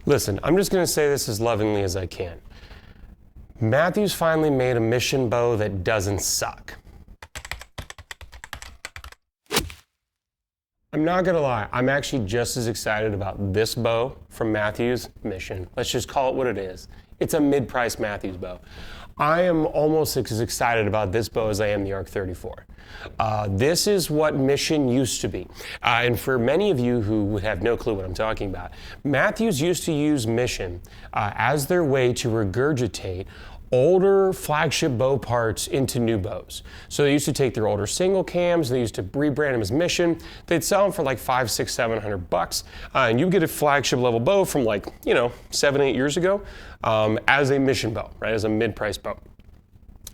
Listen, I'm just going to say this as lovingly as I can. Mathews finally made a mission bow that doesn't suck. I'm not gonna lie, I'm actually just as excited about this bow from Mathews Mission. Let's just call it what it is. It's a mid-price Mathews bow. I am almost as excited about this bow as I am the Arc 34. This is what Mission used to be. And for many of you who would have no clue what I'm talking about, Mathews used to use Mission as their way to regurgitate older flagship bow parts into new bows. So they used to take their older single cams, they used to rebrand them as Mission. They'd sell them for like $500, $600, $700, and you get a flagship level bow from like, 7, 8 years ago as a Mission bow, right, as a mid-price bow.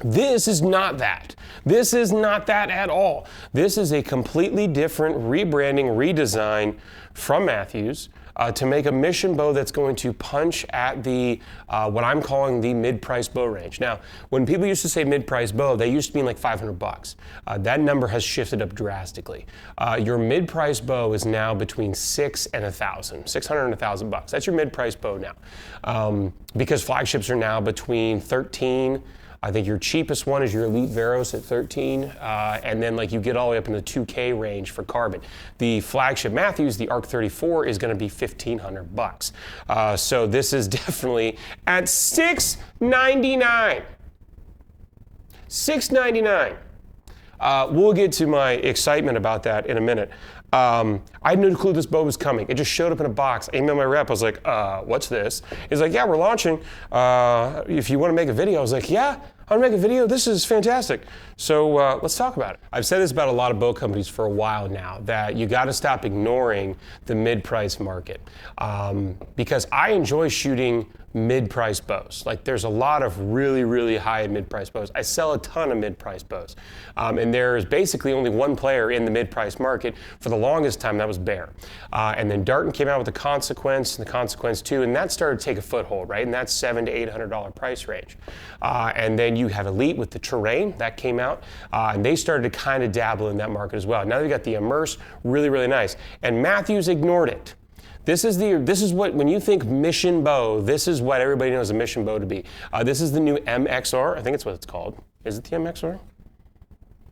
This is not that. This is not that at all. This is a completely different rebranding, redesign from Mathews to make a Mission bow that's going to punch at the, what I'm calling the mid-price bow range. Now, when people used to say mid-price bow, they used to mean like $500. That number has shifted up drastically. Your mid-price bow is now between $600 and $1,000. That's your mid-price bow now. Because flagships are now between 13. I think your cheapest one is your Elite Veros at 13, and then like you get all the way up in the 2K range for carbon. The flagship Mathews, the Arc 34, is going to be $1,500. So this is definitely at $699. $699. We'll get to my excitement about that in a minute. I had no clue this bow was coming. It just showed up in a box. I emailed my rep. I was like, what's this? He's like, yeah, we're launching. If you want to make a video. I was like, yeah, I want to make a video. This is fantastic. So let's talk about it. I've said this about a lot of bow companies for a while now, that you got to stop ignoring the mid-price market. Because I enjoy shooting mid-price bows. Like there's a lot of really, really high mid-price bows. I sell a ton of mid-price bows. And there's basically only one player in the mid-price market. For the longest time, that was Bear. And then Darton came out with the Consequence and the Consequence 2, and that started to take a foothold, right? And that's $700 to $800 price range. And then you have Elite with the Terrain, that came out, and they started to kind of dabble in that market as well. Now they've got the Immerse, really, really nice. And Mathews ignored it. This is what, when you think Mission bow, this is what everybody knows a Mission bow to be. This is the new MXR, I think it's what it's called. Is it the MXR?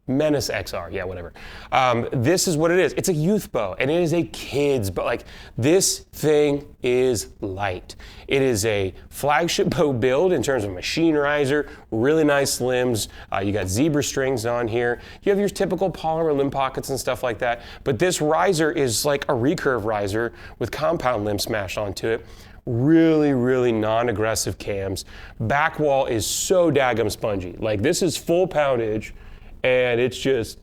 Menace XR, yeah, whatever. This is what it is. It's a youth bow, and it is a kid's bow. Like, this thing is light. It is a flagship bow build in terms of machine riser, really nice limbs. You got zebra strings on here. You have your typical polymer limb pockets and stuff like that, but this riser is like a recurve riser with compound limb smashed onto it. Really, really non-aggressive cams. Back wall is so daggum spongy. Like, this is full poundage, and it's just,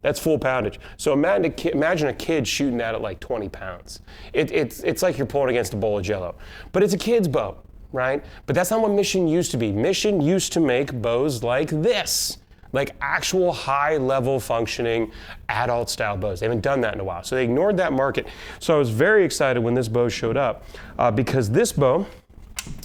that's full poundage. So imagine a kid shooting that at like 20 pounds. It's like you're pulling against a bowl of Jell-O. But it's a kid's bow, right? But that's not what Mission used to be. Mission used to make bows like this, like actual high-level functioning adult-style bows. They haven't done that in a while. So they ignored that market. So I was very excited when this bow showed up because this bow,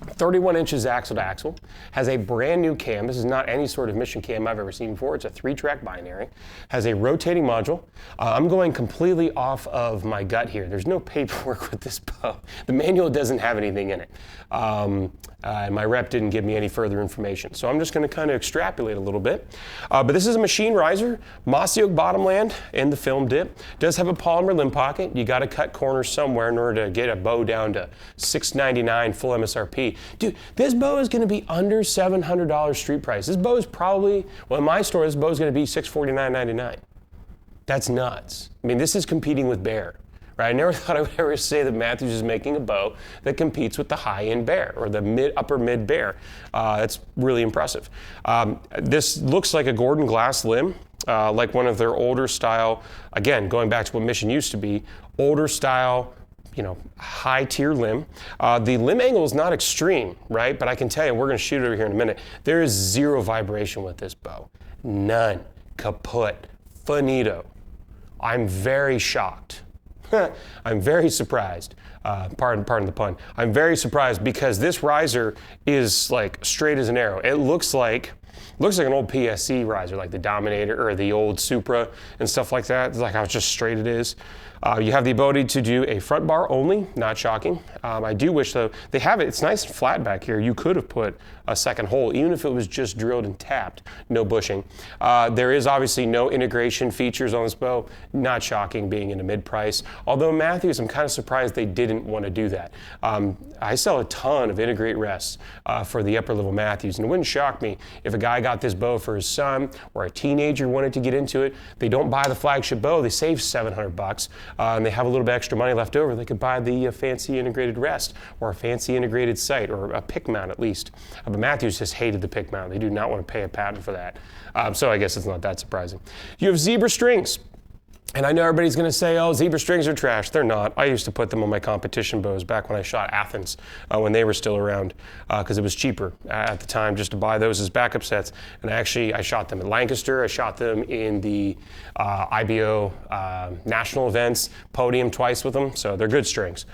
31 inches axle to axle, has a brand new cam. This is not any sort of Mission cam I've ever seen before. It's a 3-track binary, has a rotating module. I'm going completely off of my gut here. There's no paperwork with this bow. The manual doesn't have anything in it. My rep didn't give me any further information. So I'm just going to kind of extrapolate a little bit. But this is a machine riser, mossy oak bottomland in the film dip. Does have a polymer limb pocket. You got to cut corners somewhere in order to get a bow down to $699 full MSRP. Dude, this bow is going to be under $700 street price. This bow is probably, well, in my store, this bow is going to be $649.99. That's nuts. I mean, this is competing with Bear. Right? I never thought I would ever say that Mathews is making a bow that competes with the high-end Bear or the upper mid Bear. That's really impressive. This looks like a Gordon glass limb, like one of their older style, again, going back to what Mission used to be, older style, high tier limb. The limb angle is not extreme, right? But I can tell you, we're going to shoot it over here in a minute. There is zero vibration with this bow. None. Kaput. Finito. I'm very shocked. I'm very surprised. Pardon the pun. I'm very surprised because this riser is like straight as an arrow. It looks like Looks like an old PSC riser, like the Dominator or the old Supra and stuff like that. It's like how just straight it is. You have the ability to do a front bar only, not shocking. I do wish though, they have it, it's nice and flat back here. You could have put a second hole, even if it was just drilled and tapped, no bushing. There is obviously no integration features on this bow, not shocking being in a mid-price. Although Mathews, I'm kind of surprised they didn't want to do that. I sell a ton of integrate rests for the upper level Mathews, and it wouldn't shock me if a guy got this bow for his son or a teenager wanted to get into it. They don't buy the flagship bow, they save $700. And they have a little bit extra money left over, they could buy the fancy integrated rest or a fancy integrated sight or a pick mount at least. But Mathews just hated the pick mount. They do not want to pay a patent for that. So I guess it's not that surprising. You have zebra strings. And I know everybody's going to say, oh, zebra strings are trash. They're not. I used to put them on my competition bows back when I shot Athens when they were still around because it was cheaper at the time just to buy those as backup sets. And actually, I shot them at Lancaster. I shot them in the IBO national events, podium twice with them. So they're good strings.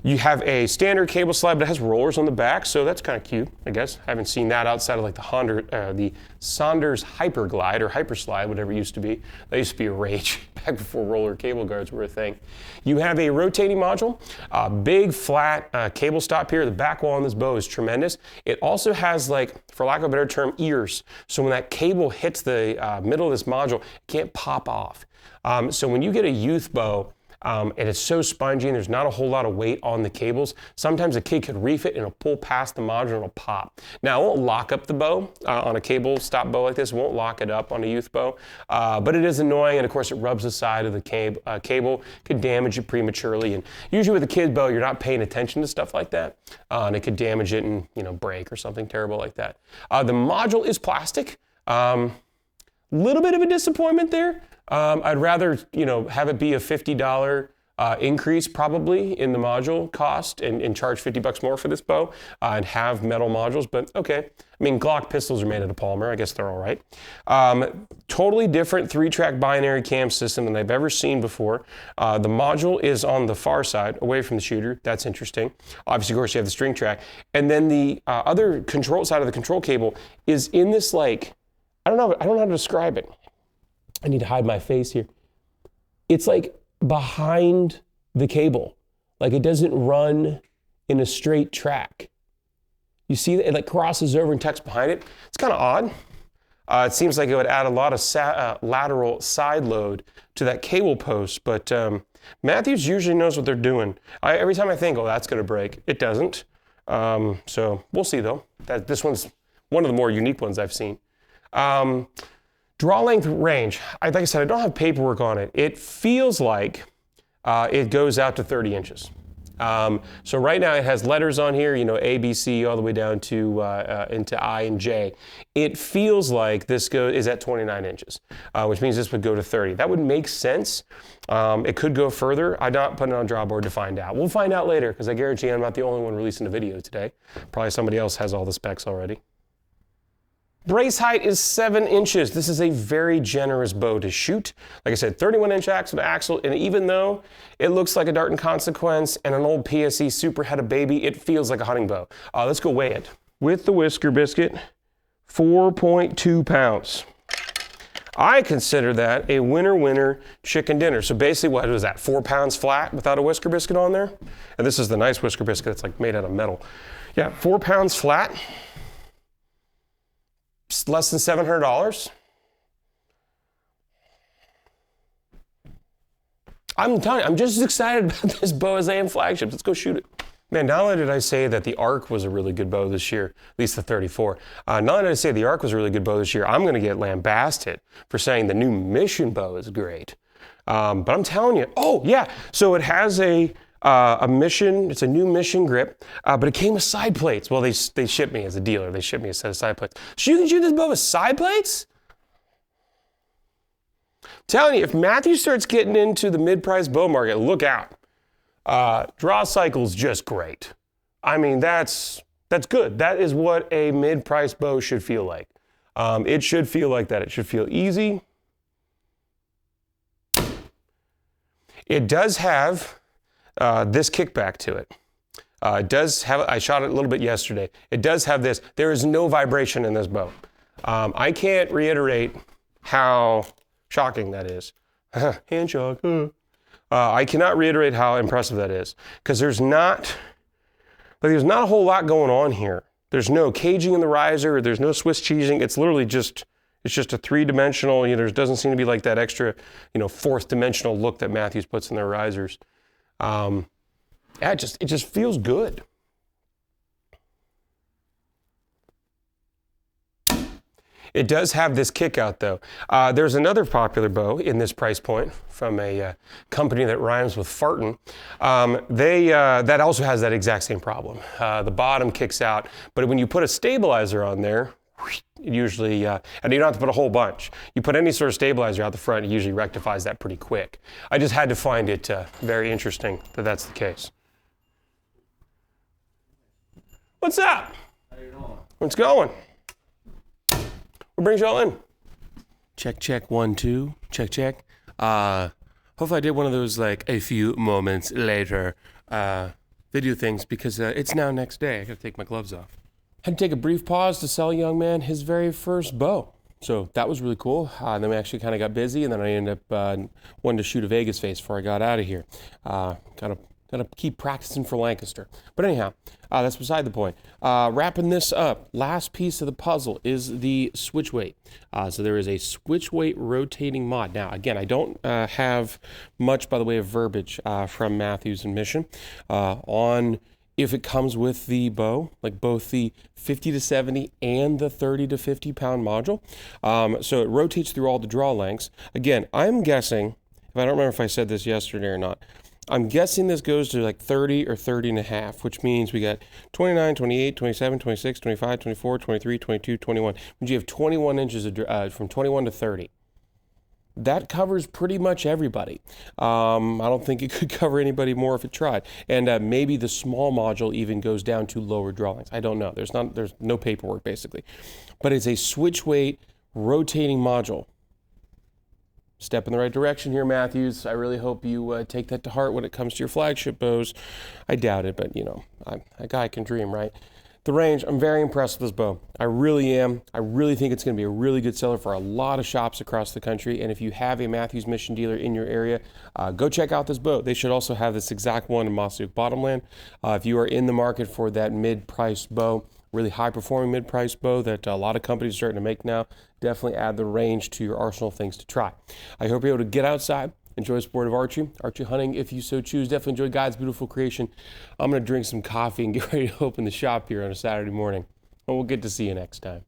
You have a standard cable slide, but it has rollers on the back, so that's kind of cute, I guess. I haven't seen that outside of like the Saunders Hyperglide or Hyperslide, whatever it used to be. That used to be a rage back before roller cable guards were a thing. You have a rotating module, big flat cable stop here. The back wall on this bow is tremendous. It also has, like, for lack of a better term, ears. So when that cable hits the middle of this module, it can't pop off. So when you get a youth bow, and it's so spongy and there's not a whole lot of weight on the cables, sometimes a kid could reef it and it'll pull past the module and it'll pop. Now, it won't lock up the bow on a cable stop bow like this. It won't lock it up on a youth bow, but it is annoying, and of course it rubs the side of the cable, could damage it prematurely, and usually with a kid bow you're not paying attention to stuff like that, and it could damage it and break or something terrible like that. The module is plastic. Little bit of a disappointment there. I'd rather, have it be a $50 increase probably in the module cost and charge $50 more for this bow and have metal modules, but okay. I mean, Glock pistols are made out of polymer. I guess they're all right. Totally different 3-track binary cam system than I've ever seen before. The module is on the far side, away from the shooter. That's interesting. Obviously, of course, you have the string track. And then the other control side of the control cable is in this, like, I don't know how to describe it. I need to hide my face here. It's like behind the cable. Like it doesn't run in a straight track. You see that it like crosses over and tucks behind it. It's kind of odd. It seems like it would add a lot of lateral side load to that cable post, but Mathews usually knows what they're doing. Every time I think, oh, that's going to break, it doesn't. So we'll see though. This one's one of the more unique ones I've seen. Draw length range. Like I said, I don't have paperwork on it. It feels like it goes out to 30 inches. So right now it has letters on here, A, B, C, all the way down to into I and J. It feels like this is at 29 inches, which means this would go to 30. That would make sense. It could go further. I'm not putting it on drawboard to find out. We'll find out later because I guarantee I'm not the only one releasing a video today. Probably somebody else has all the specs already. Brace height is 7 inches. This is a very generous bow to shoot. Like I said, 31-inch axle to axle, and even though it looks like a Dart and Consequence and an old PSE Super had a baby, it feels like a hunting bow. Let's go weigh it. With the whisker biscuit, 4.2 pounds. I consider that a winner chicken dinner. So basically, what was that, 4 pounds flat without a whisker biscuit on there? And this is the nice whisker biscuit. It's like made out of metal. Yeah, 4 pounds flat. Less than $700. I'm telling you, I'm just as excited about this bow as I am flagships. Let's go shoot it. Man, not only did I say that the Arc was a really good bow this year, at least the 34, not only did I say the Arc was a really good bow this year, I'm going to get lambasted for saying the new Mission bow is great. But I'm telling you, oh yeah, so it has a Mission, it's a new Mission grip, but it came with side plates. Well, they shipped me as a dealer. They shipped me a set of side plates. So you can shoot this bow with side plates? I'm telling you, if Mathews starts getting into the mid-price bow market, look out. Draw cycle's just great. I mean, that's good. That is what a mid-price bow should feel like. It should feel like that. It should feel easy. It does have this kickback to it. It does have, I shot it a little bit yesterday. It does have this, there is no vibration in this bow. I can't reiterate how shocking that is. Hand shock. I cannot reiterate how impressive that is, because there's not a whole lot going on here. There's no caging in the riser. There's no Swiss cheesing. It's literally just, it's just a three-dimensional, there doesn't seem to be like that extra, fourth dimensional look that Mathews puts in their risers. Yeah, it just feels good. It does have this kick out though. There's another popular bow in this price point from a company that rhymes with fartin'. That also has that exact same problem. The bottom kicks out, but when you put a stabilizer on there, it usually, and you don't have to put a whole bunch. You put any sort of stabilizer out the front, it usually rectifies that pretty quick. I just had to find it very interesting that that's the case. What's up? How you doing? What's going? What brings y'all in? Check, check, 1, 2. Check, check. Hopefully I did one of those like a few moments later video things because it's now next day. I gotta take my gloves off. Had to take a brief pause to sell a young man his very first bow. So that was really cool. Then we actually kind of got busy, and then I ended up wanting to shoot a Vegas face before I got out of here. Gotta keep practicing for Lancaster. But anyhow, that's beside the point. Wrapping this up, last piece of the puzzle is the switch weight. So there is a switch weight rotating mod. Now, again, I don't have much by the way of verbiage from Mathews and Mission on if it comes with the bow, like both the 50 to 70 and the 30 to 50 pound module. So it rotates through all the draw lengths. Again, I'm guessing, if I don't remember if I said this yesterday or not, I'm guessing this goes to like 30 or 30 and a half, which means we got 29, 28, 27, 26, 25, 24, 23, 22, 21. Which you have 21 inches of, from 21 to 30. That covers pretty much everybody. I don't think it could cover anybody more if it tried. And maybe the small module even goes down to lower draw lengths. I don't know. There's no paperwork basically. But it's a switch weight rotating module. Step in the right direction here, Mathews. I really hope you take that to heart when it comes to your flagship bows. I doubt it, but a guy can dream, right? The range, I'm very impressed with this bow. I really am. I really think it's going to be a really good seller for a lot of shops across the country. And if you have a Mathews Mission dealer in your area, go check out this bow. They should also have this exact one in Mossy Bottomland. If you are in the market for that mid-priced bow, really high-performing mid-priced bow that a lot of companies are starting to make now, definitely add the range to your arsenal of things to try. I hope you're able to get outside, enjoy the sport of archery hunting if you so choose. Definitely enjoy God's beautiful creation. I'm going to drink some coffee and get ready to open the shop here on a Saturday morning. And we'll get to see you next time.